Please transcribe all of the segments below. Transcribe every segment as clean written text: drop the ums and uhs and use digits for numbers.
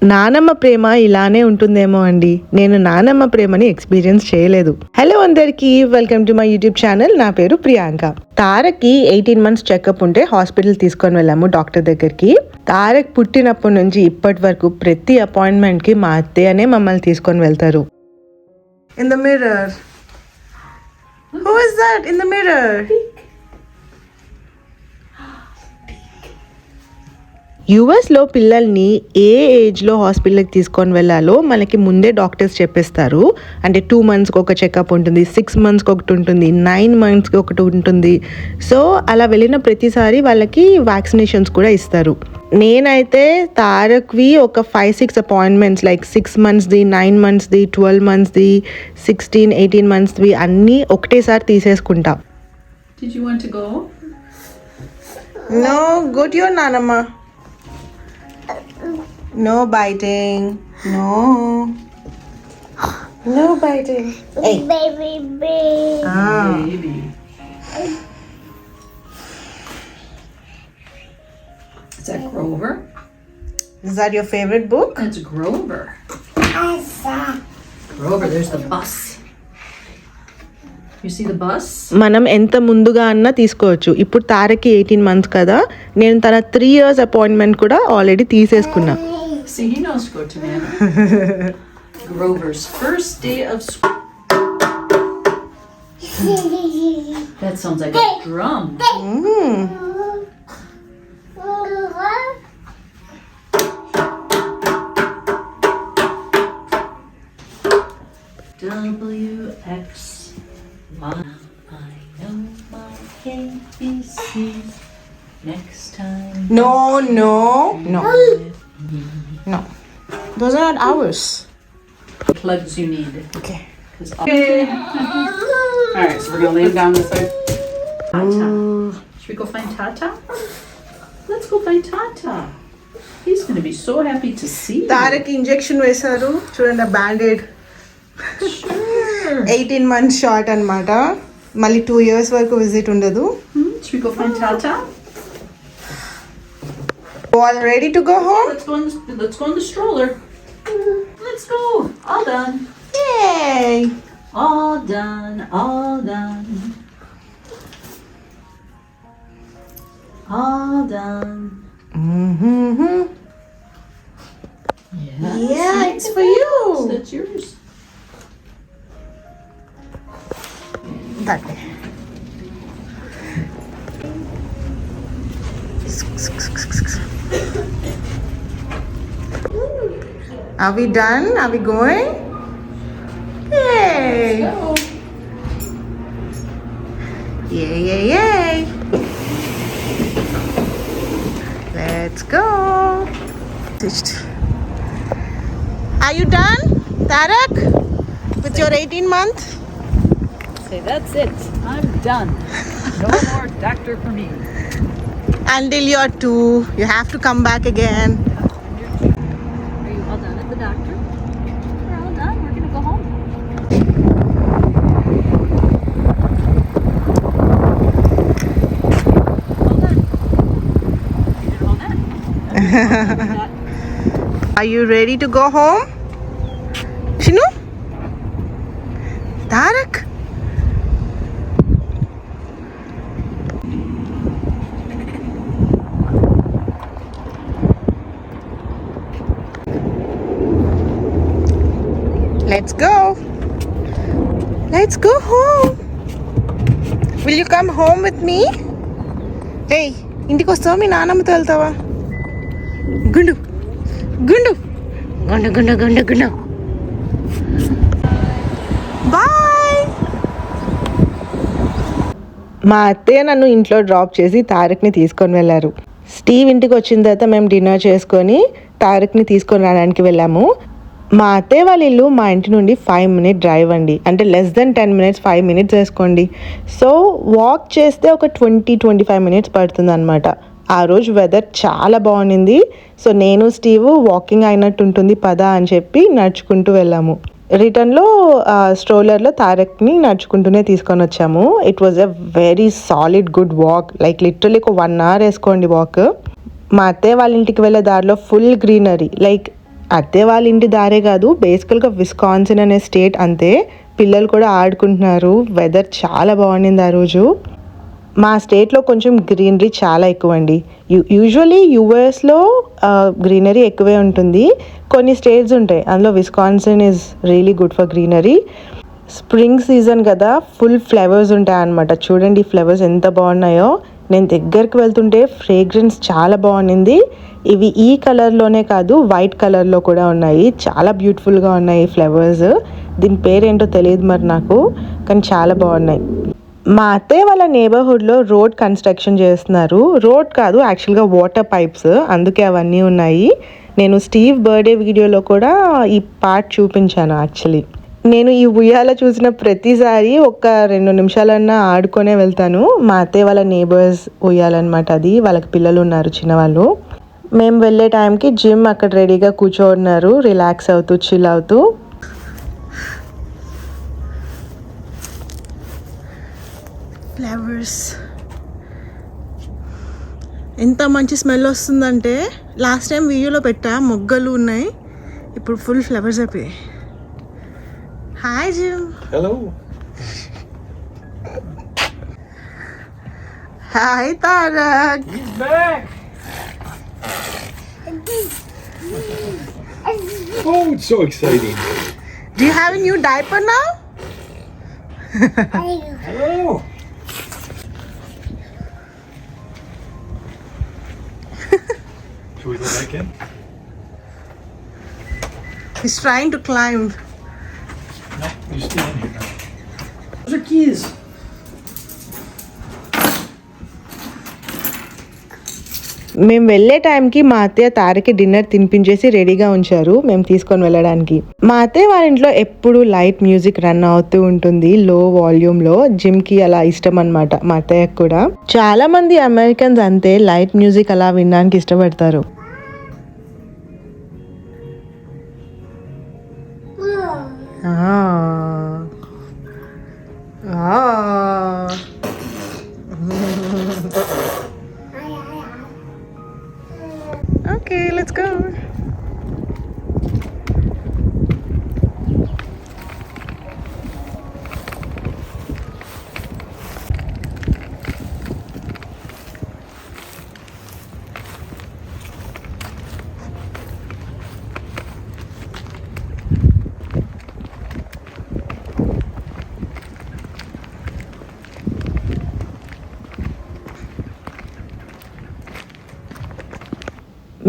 నానమ్మ ప్రేమ ఇలానే ఉంటుందేమో అండి. నేను నానమ్మ ప్రేమని ఎక్స్పీరియన్స్ చేయలేదు. హలో అందరికీ, welcome to my YouTube channel. నా పేరు ప్రియాంక. తారక్కి 18 months చెకప్ ఉంటే హాస్పిటల్ తీసుకొని వెళ్ళాము డాక్టర్ దగ్గరికి. తారక్ పుట్టినప్పటి నుంచి ఇప్పటి వరకు ప్రతి అపాయింట్మెంట్ కి మా అత్తయ్యనే మమ్మల్ని తీసుకొని వెళ్తారు. In the mirror, who is that in the mirror? యుఎస్లో పిల్లల్ని ఏ ఏజ్లో హాస్పిటల్కి తీసుకొని వెళ్ళాలో మనకి ముందే డాక్టర్స్ చెప్పేస్తారు. అంటే 2 monthsకి ఒక చెకప్ ఉంటుంది, 6 monthsకి ఒకటి ఉంటుంది, 9 monthsకి ఒకటి ఉంటుంది. సో అలా వెళ్ళిన ప్రతిసారి వాళ్ళకి వ్యాక్సినేషన్స్ కూడా ఇస్తారు. నేనైతే తారక్వి ఒక 5-6 అపాయింట్మెంట్స్ లైక్ 6 monthsది, 9 monthsది, 12 monthsది, 16, 18 monthsవి అన్నీ ఒకటేసారి తీసేసుకుంటా. Did you want to go? No, go to your nanama. No biting. No. No biting. Hey. Baby. Baby. Is that Grover? Is that your favorite book? That's Grover. Asa. Grover, there's the bus. You see the bus? మనం ఎంత ముందుగా అన్నా తీసుకోవచ్చు. ఇప్పుడు తారకి 18 months కదా, నేను తన 3 years appointment కూడా already తీసేసుకున్నా. See, he knows to go to Nana. Grover's first day of school. That sounds like a drum. WX. I know my ABCs. Next time. No. Those are not ours. Plugs you need. Okay. Okay. All right, so we're gonna lay him down this way. Tata. Should we go find Tata? Let's go find Tata. He's gonna be so happy to see you. తారకి injection వేశారు చూడండి, Band-Aid. Sure. 18 months short అన్నమాట. మళ్ళీ 2 years వరకు visit ఉండదు. Should we go find Tata? All ready to go home? Let's go in the stroller. Let's go. All done. Yay! All done. All done. All done. Mm-hmm. Yeah, it's for you. That's yours. That way. Are we done? Are we going? Yay! Go. Yay! Let's go. Are you done, Tarak? With your 18 month? Say that's it. I'm done. No more doctor for me. Until you're 2, you have to come back again. Are you all done at the doctor? We're all done. We're gonna go home. All done. You did all that. Are you ready to go home? Shinu? Tarak? Let's go. Let's go home. Will you come home with me? Hey, ఇంటికి వస్తావా మీ నాన్నమ్మతో వెళ్తావా? గుండు. Bye. మా అత్తయ్య నన్ను ఇంట్లో drop చేసి తారక్ని తీసుకొని వెళ్ళారు. స్టీవ్ ఇంటికి వచ్చిన తర్వాత మేము డిన్నర్ చేసుకొని తారక్ని తీసుకొని రావడానికి వెళ్ళాము. మా అత్తయ్య వాళ్ళ ఇల్లు మా ఇంటి నుండి 5 minute డ్రైవ్ అండి. అంటే less than 10 minutes, 5 minutes వేసుకోండి. సో వాక్ చేస్తే ఒక 20-25 minutes పడుతుంది అనమాట. ఆ రోజు వెదర్ చాలా బాగుంది. సో నేను స్టీవ్ వాకింగ్ అయినట్టు ఉంటుంది పదా అని చెప్పి నడుచుకుంటూ వెళ్ళాము. రిటర్న్లో స్ట్రోలర్లో తారక్ని నడుచుకుంటూనే తీసుకొని వచ్చాము. It was a very solid good walk. Like literally ఒక 1 hour వేసుకోండి వాక్. మా అత్తయ్య వాళ్ళ ఇంటికి వెళ్ళే దారిలో ఫుల్ గ్రీనరీ, లైక్ అత్తే వాళ్ళ ఇంటి దారే కాదు, బేసికల్గా విస్కాన్సిన్ అనే స్టేట్ అంతే. పిల్లలు కూడా ఆడుకుంటున్నారు. వెదర్ చాలా బాగుండింది ఆ రోజు. మా స్టేట్లో కొంచెం గ్రీనరీ చాలా ఎక్కువ అండి. యూజువలీ యూఎస్లో గ్రీనరీ ఎక్కువే ఉంటుంది. కొన్ని స్టేట్స్ ఉంటాయి, అందులో Wisconsin is really good for greenery. Spring season కదా, ఫుల్ ఫ్లవర్స్ ఉంటాయి అన్నమాట. చూడండి ఫ్లవర్స్ ఎంత బాగున్నాయో. నేను దగ్గరికి వెళ్తుంటే ఫ్రేగ్రెన్స్ చాలా బాగుంది. ఇవి ఈ కలర్లోనే కాదు, వైట్ కలర్లో కూడా ఉన్నాయి. చాలా బ్యూటిఫుల్గా ఉన్నాయి ఫ్లవర్స్. దీని పేరేంటో తెలియదు మరి నాకు, కానీ చాలా బాగున్నాయి. మా అత్తయ్య వాళ్ళ నేబర్హుడ్లో రోడ్ కన్స్ట్రక్షన్ చేస్తున్నారు. రోడ్ కాదు, యాక్చువల్గా వాటర్ పైప్స్, అందుకే అవన్నీ ఉన్నాయి. నేను స్టీవ్ బర్త్డే వీడియోలో కూడా ఈ పార్ట్ చూపించాను. యాక్చువల్లీ నేను ఈ ఉయ్యాల చూసిన ప్రతిసారి ఒక 2 నిమిషాలన్నా ఆడుకొనే వెళ్తాను. మా అత్తయ్య వాళ్ళ నేబర్స్ ఉయ్యాలన్నమాట అది. వాళ్ళకి పిల్లలు ఉన్నారు, చిన్నవాళ్ళు. మేము వెళ్ళే టైంకి జిమ్ అక్కడ రెడీగా కూర్చోన్నారు, రిలాక్స్ అవుతూ చిల్ అవుతూ. ఫ్లవర్స్ ఎంత మంచి స్మెల్ వస్తుందంటే, లాస్ట్ టైం వీడియోలో పెట్టా మొగ్గలు ఉన్నాయి, ఇప్పుడు ఫుల్ ఫ్లవర్స్ అయిపోయాయి. Hi gym. Hello. Hi Tarak. He's back. Oh, it's so exciting. Do you have a new diaper now? Hello. Should we go back in? He's trying to climb. No, you stay in here now. Those are keys. మేము వెళ్ళే టైంకి మా అత్తయ్య తారకి dinner తినిపించేసి రెడీగా ఉంచారు మేము తీసుకొని వెళ్ళడానికి. మా అత్తయ్య వాళ్ళ ఇంట్లో ఎప్పుడు లైట్ మ్యూజిక్ రన్ అవుతూ ఉంటుంది, లో వాల్యూమ్లో. జిమ్కి అలా ఇష్టం అనమాట మా అత్తయ్యకు కూడా. చాలా మంది అమెరికన్స్ అంతే, లైట్ మ్యూజిక్ అలా వినడానికి ఇష్టపడతారు. Okay, let's go.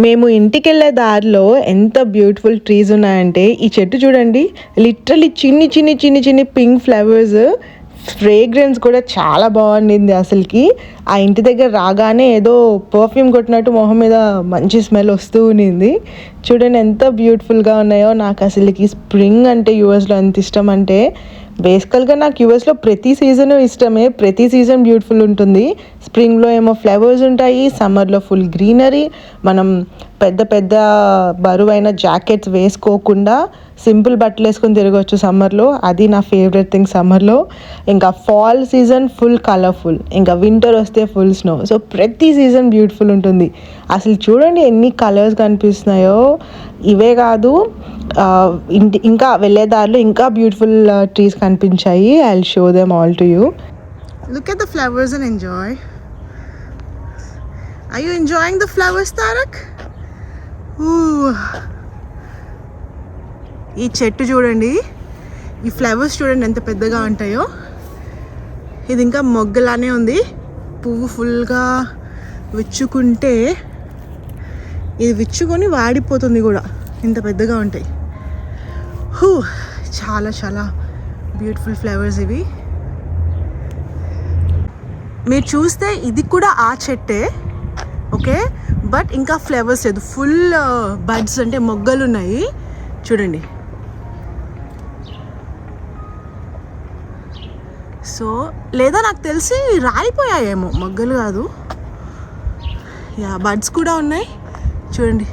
మేము ఇంటికి వెళ్ళే దారిలో ఎంత బ్యూటిఫుల్ ట్రీస్ ఉన్నాయంటే, ఈ చెట్టు చూడండి, లిటరలీ చిన్ని చిన్ని చిన్ని చిన్ని పింక్ ఫ్లవర్స్. ఫ్రేగ్రెన్స్ కూడా చాలా బాగుండింది అసలుకి. ఆ ఇంటి దగ్గర రాగానే ఏదో పర్ఫ్యూమ్ కొట్టినట్టు మొహం మీద మంచి స్మెల్ వస్తూ ఉన్నింది. చూడండి ఎంత బ్యూటిఫుల్గా ఉన్నాయో. నాకు అసలుకి స్ప్రింగ్ అంటే యూఎస్లో ఎంత ఇష్టం అంటే, బేసికల్గా నాకు యూఎస్లో ప్రతి సీజను ఇష్టమే, ప్రతి సీజన్ బ్యూటిఫుల్ ఉంటుంది. స్ప్రింగ్లో ఏమో ఫ్లవర్స్ ఉంటాయి, సమ్మర్లో ఫుల్ గ్రీనరీ. మనం పెద్ద పెద్ద బరువైన జాకెట్స్ వేసుకోకుండా సింపుల్ బట్టలు వేసుకొని తిరగవచ్చు సమ్మర్లో. అది నా ఫేవరెట్ థింగ్ సమ్మర్లో. ఇంకా ఫాల్ సీజన్ ఫుల్ కలర్ఫుల్, ఇంకా వింటర్ వస్తే ఫుల్ స్నో. సో ప్రతి సీజన్ బ్యూటిఫుల్ ఉంటుంది. అసలు చూడండి ఎన్ని కలర్స్ కనిపిస్తున్నాయో. ఇవే కాదు, ఇంకా వెళ్ళేదారిలో ఇంకా బ్యూటిఫుల్ ట్రీస్ కనిపించాయి. I will show them all to you. Look at the flowers and enjoy. Are you enjoying the flowers Tarak? ఈ చెట్టు చూడండి, ఈ ఫ్లవర్స్ చూడండి ఎంత పెద్దగా ఉంటాయో. ఇది ఇంకా మొగ్గలానే ఉంది, పువ్వు ఫుల్గా విచ్చుకుంటే ఇది విచ్చుకొని వాడిపోతుంది కూడా, ఇంత పెద్దగా ఉంటాయి. చాలా చాలా బ్యూటిఫుల్ ఫ్లవర్స్ ఇవి. మీరు చూస్తే ఇది కూడా ఆ చెట్టే, ఓకే, బట్ ఇంకా ఫ్లవర్స్ లేదు, ఫుల్ బడ్స్ అంటే మొగ్గలు ఉన్నాయి చూడండి. సో లేదా నాకు తెలిసి రాలిపోయాయేమో, మొగ్గలు కాదు. యా, బడ్స్ కూడా ఉన్నాయి చూడండి.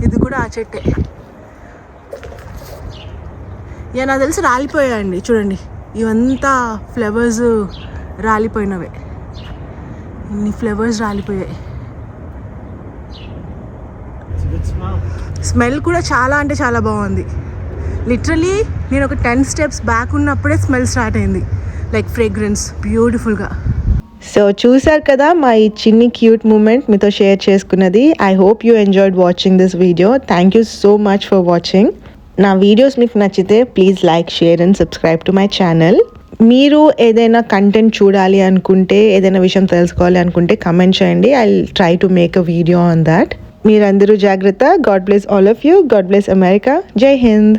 ఇది కూడా ఆ చెట్టే. యా, నాకు తెలిసి రాలిపోయాయండి చూడండి. ఇవంతా ఫ్లవర్స్ రాలిపోయినవే, ఇన్ని ఫ్లవర్స్ రాలిపోయాయి. స్మెల్ కూడా చాలా అంటే చాలా బాగుంది. లిటరలీ నేను ఒక 10 స్టెప్స్ బ్యాక్ ఉన్నప్పుడే స్మెల్ స్టార్ట్ అయింది, లైక్ ఫ్రేగ్రెన్స్ బ్యూటిఫుల్గా. సో చూసారు కదా మా ఈ చిన్ని క్యూట్ మూమెంట్ మీతో షేర్ చేసుకున్నది. I hope you enjoyed watching this video. Thank you so much for watching. నా వీడియోస్ మీకు నచ్చితే please like, share and subscribe to my channel. మీరు ఏదైనా కంటెంట్ చూడాలి అనుకుంటే, ఏదైనా విషయం తెలుసుకోవాలి అనుకుంటే కమెంట్ చేయండి. I will try to make a video on that. మీరందరూ జాగ్రత్త. God bless all of you. God bless America. జై హింద్.